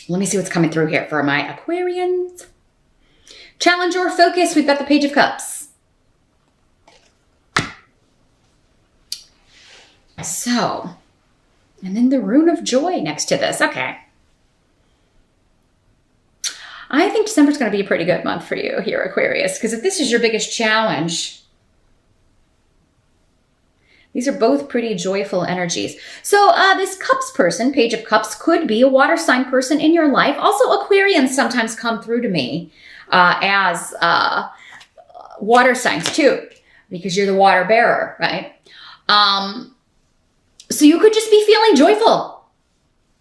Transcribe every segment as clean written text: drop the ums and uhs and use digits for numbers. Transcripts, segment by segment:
Let me see what's coming through here for my Aquarians. Challenge or focus. We've got the Page of Cups. So, and then the Rune of Joy next to this. Okay. I think December's going to be a pretty good month for you here, Aquarius, because if this is your biggest challenge, these are both pretty joyful energies. So this Cups person, Page of Cups, could be a water sign person in your life. Also, Aquarians sometimes come through to me as water signs too, because you're the water bearer, right? So you could just be feeling joyful,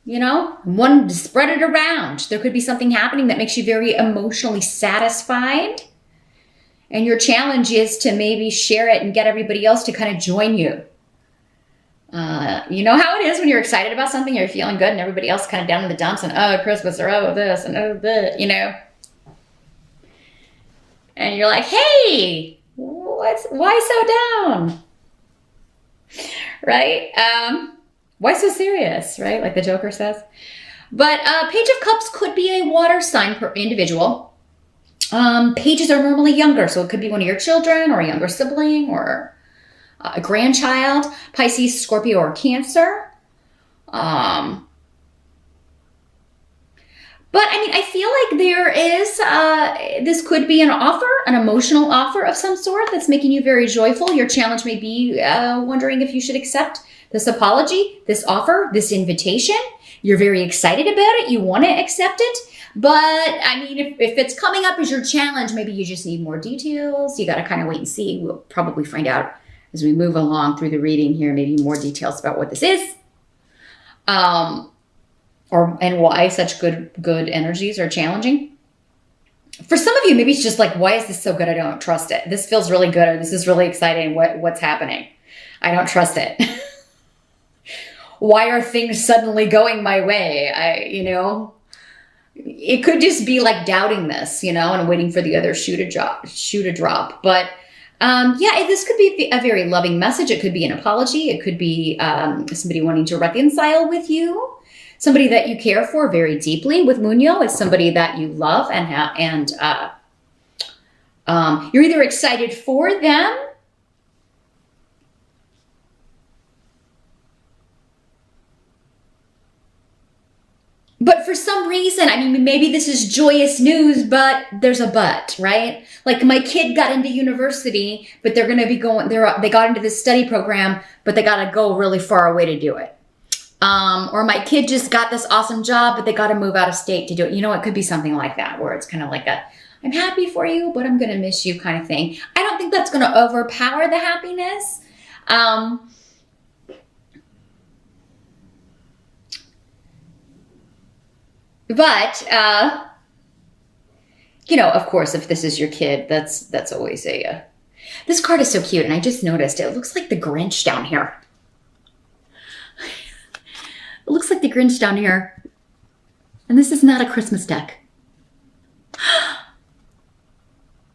you know, wanting to spread it around. There could be something happening that makes you very emotionally satisfied. And your challenge is to maybe share it and get everybody else to kind of join you. You know how it is when you're excited about something, you're feeling good, and everybody else kind of down in the dumps and, oh, Christmas, or oh, this, and oh, that, you know. And you're like, hey, why so down? Right? Why so serious, right? Like the Joker says. But Page of Cups could be a water sign per individual. Pages are normally younger, so it could be one of your children or a younger sibling or a grandchild, Pisces, Scorpio, or Cancer. But I mean, I feel like there is, this could be an offer, an emotional offer of some sort that's making you very joyful. Your challenge may be wondering if you should accept this apology, this offer, this invitation. You're very excited about it. You want to accept it. But I mean, if it's coming up as your challenge, maybe you just need more details. You got to kind of wait and see. We'll probably find out as we move along through the reading here, maybe more details about what this is. And why such good energies are challenging. For some of you, maybe it's just like, why is this so good? I don't trust it. This feels really good, or this is really exciting. What's happening? I don't trust it. Why are things suddenly going my way? It could just be like doubting this, and waiting for the other shoe to drop. But this could be a very loving message. It could be an apology. It could be somebody wanting to reconcile with you. Somebody that you care for very deeply. With Muño, it's somebody that you love and you're either excited for them, but for some reason, I mean, maybe this is joyous news, but there's a but, right? Like my kid got into university, but they're going to be they got into this study program, but they got to go really far away to do it. Or my kid just got this awesome job, but they got to move out of state to do it. It could be something like that, where it's kind of like I'm happy for you, but I'm going to miss you kind of thing. I don't think that's going to overpower the happiness. But of course, if this is your kid, that's always this card is so cute. And I just noticed it looks like the Grinch down here. It looks like the Grinch down here. And this is not a Christmas deck.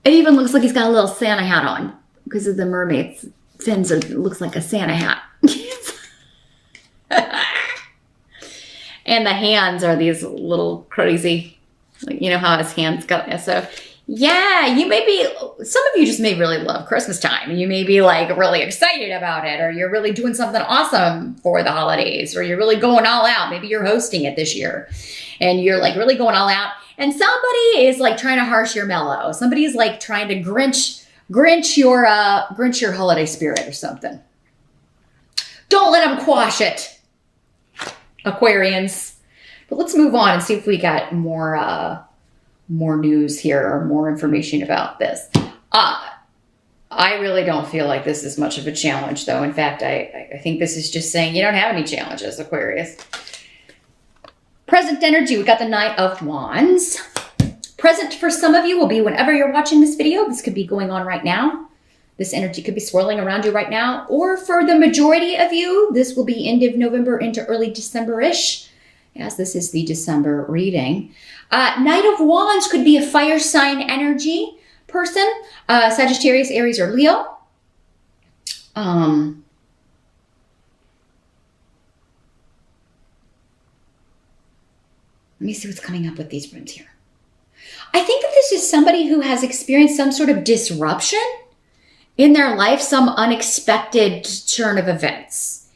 It even looks like he's got a little Santa hat on because of the mermaid's fins. It looks like a Santa hat. And the hands are these little crazy, how his hands go. So yeah, some of you just may really love Christmas time, and you may be like really excited about it, or you're really doing something awesome for the holidays, or you're really going all out. Maybe you're hosting it this year and you're like really going all out, and somebody is like trying to harsh your mellow. Somebody is like trying to grinch your holiday spirit or something. Don't let them quash it, Aquarians. But let's move on and see if we got more news here or more information about this. I really don't feel like this is much of a challenge, though. In fact, I think this is just saying you don't have any challenges, Aquarius. Present energy, we got the Knight of Wands. Present for some of you will be whenever you're watching this video. This could be going on right now. This energy could be swirling around you right now. Or for the majority of you, this will be end of November into early December-ish, as this is the December reading. Knight of Wands could be a fire sign energy person. Sagittarius, Aries, or Leo. Let me see what's coming up with these runes here. I think that this is somebody who has experienced some sort of disruption in their life, some unexpected turn of events.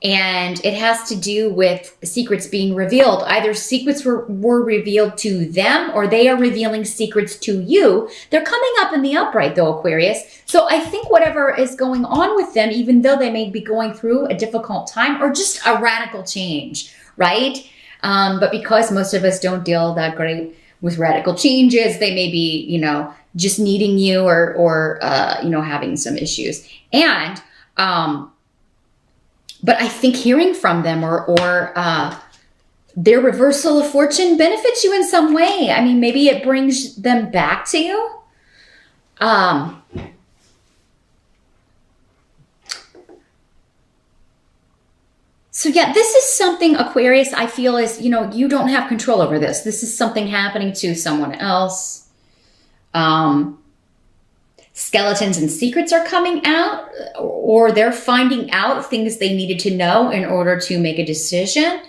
And it has to do with secrets being revealed. Either secrets were revealed to them, or they are revealing secrets to you. They're coming up in the upright though, Aquarius. So I think whatever is going on with them, even though they may be going through a difficult time or just a radical change, right? But because most of us don't deal that great with radical changes, they may be, you know, just needing you or you know, having some issues. And, but I think hearing from them or their reversal of fortune benefits you in some way. I mean, maybe it brings them back to you. So yeah, this is something, Aquarius, I feel is, you know, you don't have control over this. This is something happening to someone else. Skeletons and secrets are coming out, or they're finding out things they needed to know in order to make a decision.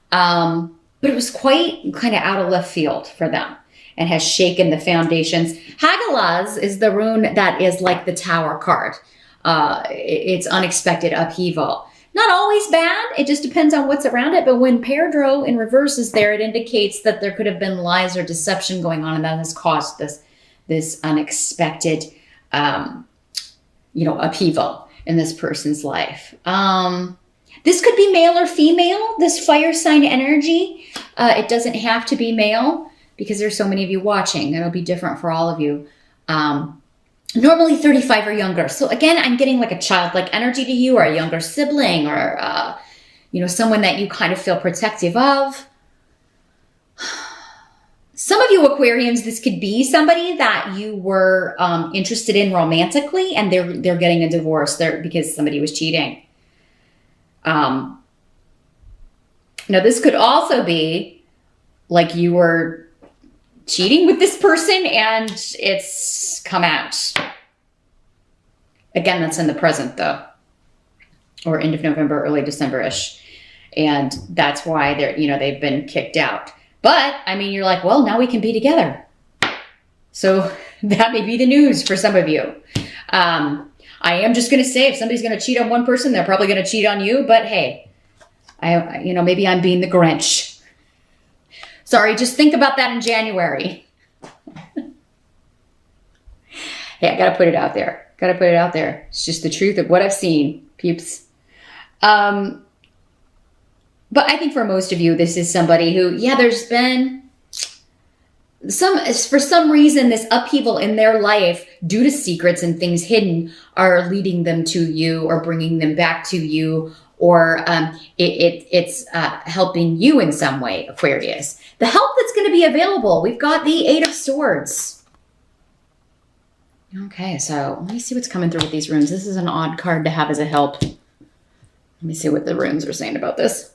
But it was quite kind of out of left field for them and has shaken the foundations. Hagalaz is the rune that is like the Tower card. It's unexpected upheaval. Not always bad. It just depends on what's around it. But when Perdro in reverse is there, it indicates that there could have been lies or deception going on, and that has caused this unexpected, you know, upheaval in this person's life. This could be male or female, this fire sign energy. It doesn't have to be male because there's so many of you watching. It'll be different for all of you. Normally 35 or younger. So again, I'm getting like a childlike energy to you, or a younger sibling, or, you know, someone that you kind of feel protective of. Some of you Aquarians, this could be somebody that you were interested in romantically, and they're getting a divorce there because somebody was cheating. Now this could also be like you were cheating with this person and it's come out. Again, that's in the present though, or end of November, early December-ish. And that's why they're, you know, they've been kicked out. But I mean, you're like, well, now we can be together. So that may be the news for some of you. I am just going to say, if somebody's going to cheat on one person, they're probably going to cheat on you. But hey, you know, maybe I'm being the Grinch. Sorry, just think about that in January. Hey, I got to put it out there. Got to put it out there. It's just the truth of what I've seen, peeps. But I think for most of you, this is somebody who, yeah, there's been for some reason, this upheaval in their life due to secrets and things hidden are leading them to you or bringing them back to you, or it's helping you in some way, Aquarius. The help that's going to be available, we've got the Eight of Swords. Okay, so let me see what's coming through with these runes. This is an odd card to have as a help. Let me see what the runes are saying about this.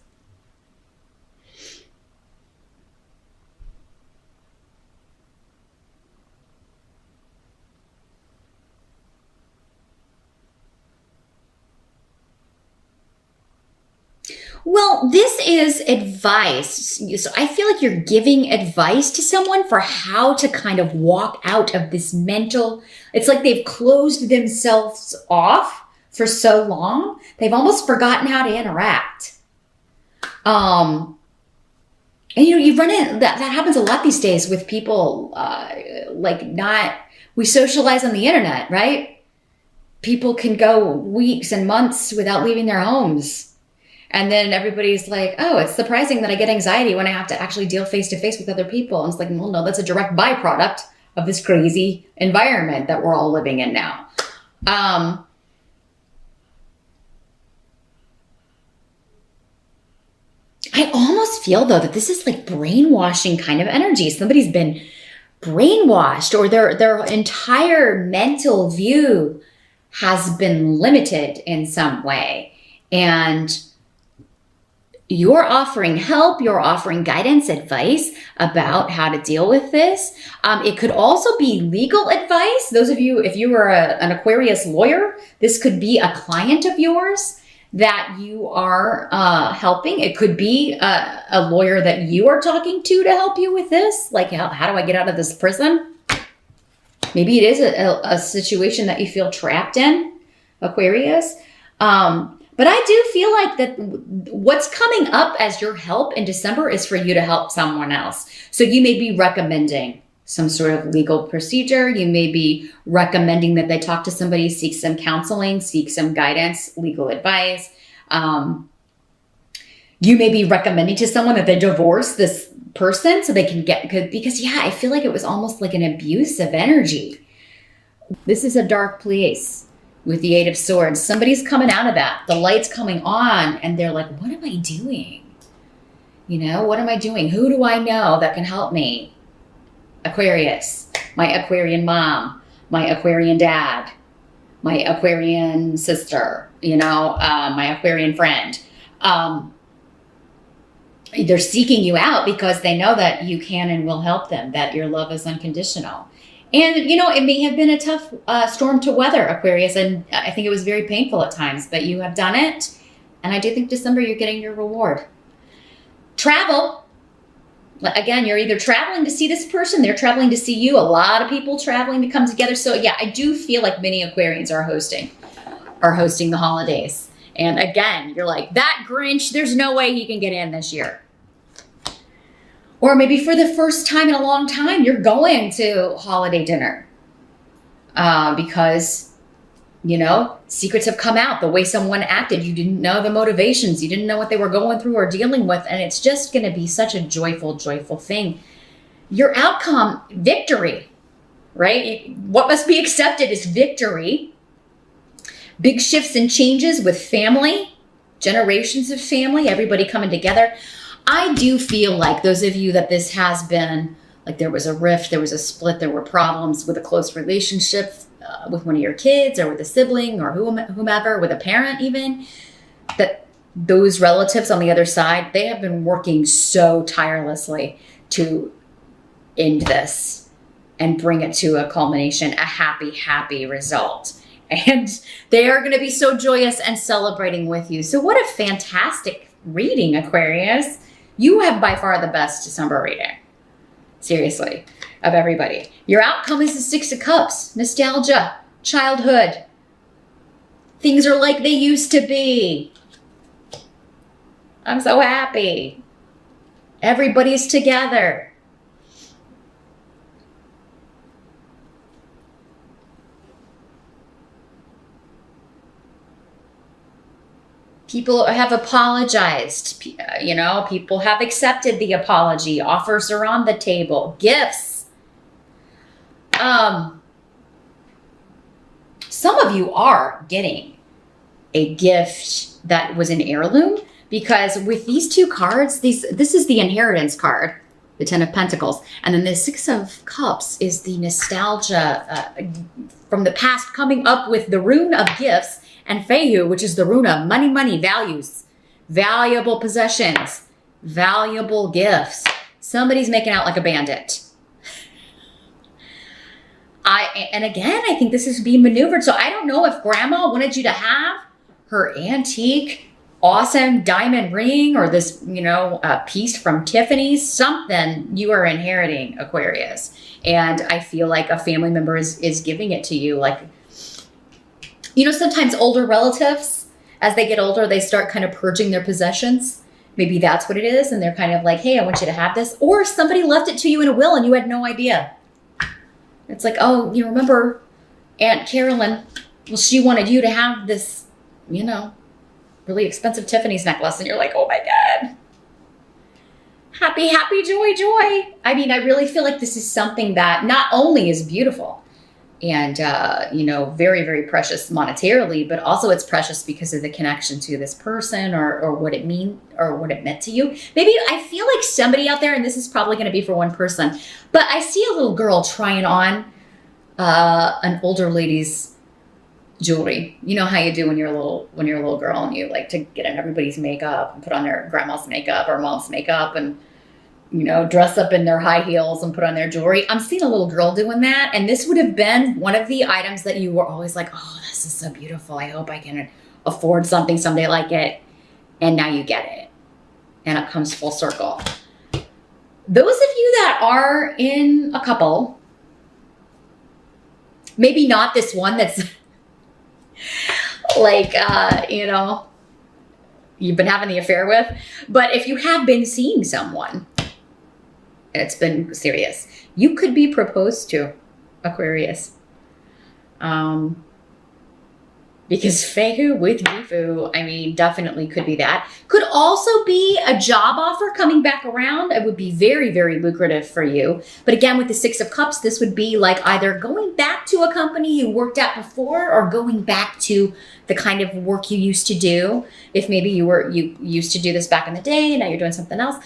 Well, this is advice. So I feel like you're giving advice to someone for how to kind of walk out of this mental, it's like they've closed themselves off for so long. They've almost forgotten how to interact. And you know, you run in, that happens a lot these days with people, we socialize on the internet, right? People can go weeks and months without leaving their homes. And then everybody's like, oh, it's surprising that I get anxiety when I have to actually deal face to face with other people. And it's like, well, no, that's a direct byproduct of this crazy environment that we're all living in now. I almost feel, though, that this is like brainwashing kind of energy. Somebody's been brainwashed, or their entire mental view has been limited in some way. And you're offering help, you're offering guidance, advice about how to deal with this. It could also be legal advice. Those of you, if you were an Aquarius lawyer, this could be a client of yours that you are helping. It could be a lawyer that you are talking to help you with this. Like, how do I get out of this prison? Maybe it is a situation that you feel trapped in, Aquarius. But I do feel like that what's coming up as your help in December is for you to help someone else. So you may be recommending some sort of legal procedure. You may be recommending that they talk to somebody, seek some counseling, seek some guidance, legal advice. You may be recommending to someone that they divorce this person so they can get good. Because, yeah, I feel like it was almost like an abusive energy. This is a dark place with the Eight of Swords. Somebody's coming out of that. The light's coming on and they're like, what am I doing? You know, what am I doing? Who do I know that can help me? Aquarius, my Aquarian mom, my Aquarian dad, my Aquarian sister, you know, my Aquarian friend. They're seeking you out because they know that you can and will help them, that your love is unconditional. And, you know, it may have been a tough storm to weather, Aquarius, and I think it was very painful at times, but you have done it. And I do think December you're getting your reward. Travel. Again, you're either traveling to see this person, they're traveling to see you. A lot of people traveling to come together. So yeah, I do feel like many Aquarians are hosting the holidays. And again, you're like, that Grinch, there's no way he can get in this year. Or maybe for the first time in a long time, you're going to holiday dinner because, you know, secrets have come out. The way someone acted, you didn't know the motivations. You didn't know what they were going through or dealing with. And it's just going to be such a joyful, joyful thing. Your outcome, victory, right? What must be accepted is victory. Big shifts and changes with family, generations of family, everybody coming together. I do feel like those of you that this has been, like there was a rift, there was a split, there were problems with a close relationship with one of your kids or with a sibling or whomever, with a parent even, that those relatives on the other side, they have been working so tirelessly to end this and bring it to a culmination, a happy, happy result. And they are going to be so joyous and celebrating with you. So what a fantastic reading, Aquarius. You have by far the best December reading. Seriously, of everybody. Your outcome is the Six of Cups. Nostalgia, childhood. Things are like they used to be. I'm so happy. Everybody's together. People have apologized, you know, people have accepted the apology. Offers are on the table. Gifts. Some of you are getting a gift that was an heirloom because with these two cards, this is the inheritance card, the Ten of Pentacles. And then the Six of Cups is the nostalgia from the past coming up with the rune of gifts. And Fehu, which is the rune of money, values, valuable possessions, valuable gifts. Somebody's making out like a bandit. And again, I think this is being maneuvered. So I don't know if Grandma wanted you to have her antique, awesome diamond ring or this, you know, piece from Tiffany's, something you are inheriting, Aquarius. And I feel like a family member is giving it to you, like, you know, sometimes older relatives, as they get older, they start kind of purging their possessions. Maybe that's what it is. And they're kind of like, hey, I want you to have this. Or somebody left it to you in a will and you had no idea. It's like, oh, you remember Aunt Carolyn? Well, she wanted you to have this, you know, really expensive Tiffany's necklace. And you're like, oh my God. Happy, happy, joy, joy. I mean, I really feel like this is something that not only is beautiful, and, you know, very, very precious monetarily, but also it's precious because of the connection to this person or what it mean or what it meant to you. Maybe I feel like somebody out there, and this is probably going to be for one person, but I see a little girl trying on an older lady's jewelry. You know how you do when you're a little girl and you like to get in everybody's makeup and put on their grandma's makeup or mom's makeup and, you know, dress up in their high heels and put on their jewelry. I'm seeing a little girl doing that. And this would have been one of the items that you were always like, oh, this is so beautiful. I hope I can afford something someday like it, and now you get it. And it comes full circle. Those of you that are in a couple, maybe not this one that's like, you've been having the affair with, but if you have been seeing someone, and it's been serious, you could be proposed to, Aquarius. Because Fehu with Gifu, I mean, definitely could be that. Could also be a job offer coming back around. It would be very, very lucrative for you. But again, with the Six of Cups, this would be like either going back to a company you worked at before or going back to the kind of work you used to do. If maybe you used to do this back in the day, now you're doing something else.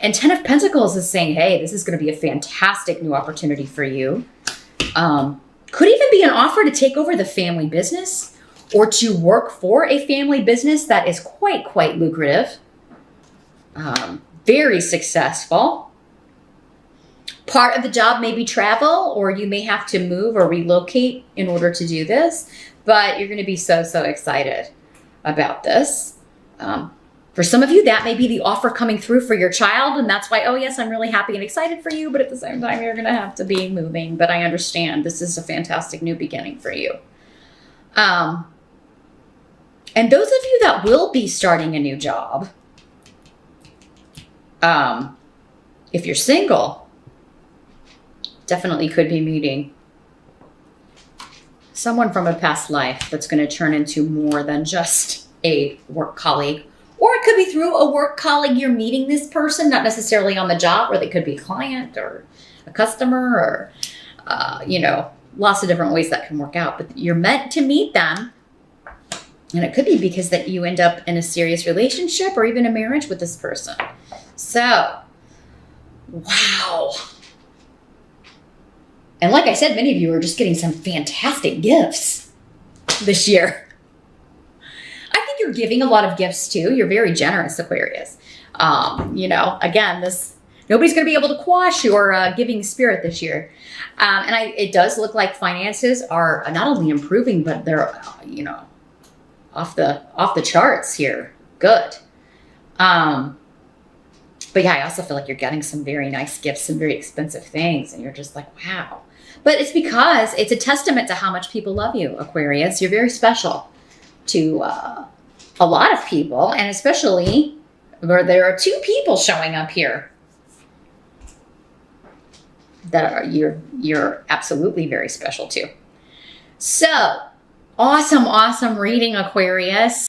And Ten of Pentacles is saying, hey, this is going to be a fantastic new opportunity for you. Could even be an offer to take over the family business or to work for a family business that is quite lucrative. Very successful. Part of the job may be travel, or you may have to move or relocate in order to do this, but you're going to be so excited about this. For some of you, that may be the offer coming through for your child, and that's why, oh yes, I'm really happy and excited for you, but at the same time, you're going to have to be moving. But I understand this is a fantastic new beginning for you. And those of you that will be starting a new job, if you're single, definitely could be meeting someone from a past life that's going to turn into more than just a work colleague. Or it could be through a work colleague you're meeting this person, not necessarily on the job, or they could be a client or a customer or, lots of different ways that can work out. But you're meant to meet them. And it could be because that you end up in a serious relationship or even a marriage with this person. So, wow. And like I said, many of you are just getting some fantastic gifts this year. I think you're giving a lot of gifts too. You're very generous, Aquarius. Again, nobody's going to be able to quash your giving spirit this year. It does look like finances are not only improving, but they're, off the charts here. Good. But yeah, I also feel like you're getting some very nice gifts, some very expensive things, and you're just like, wow. But it's because it's a testament to how much people love you, Aquarius. You're very special to a lot of people, and especially where there are two people showing up here that are you're absolutely very special to. So, awesome reading, Aquarius.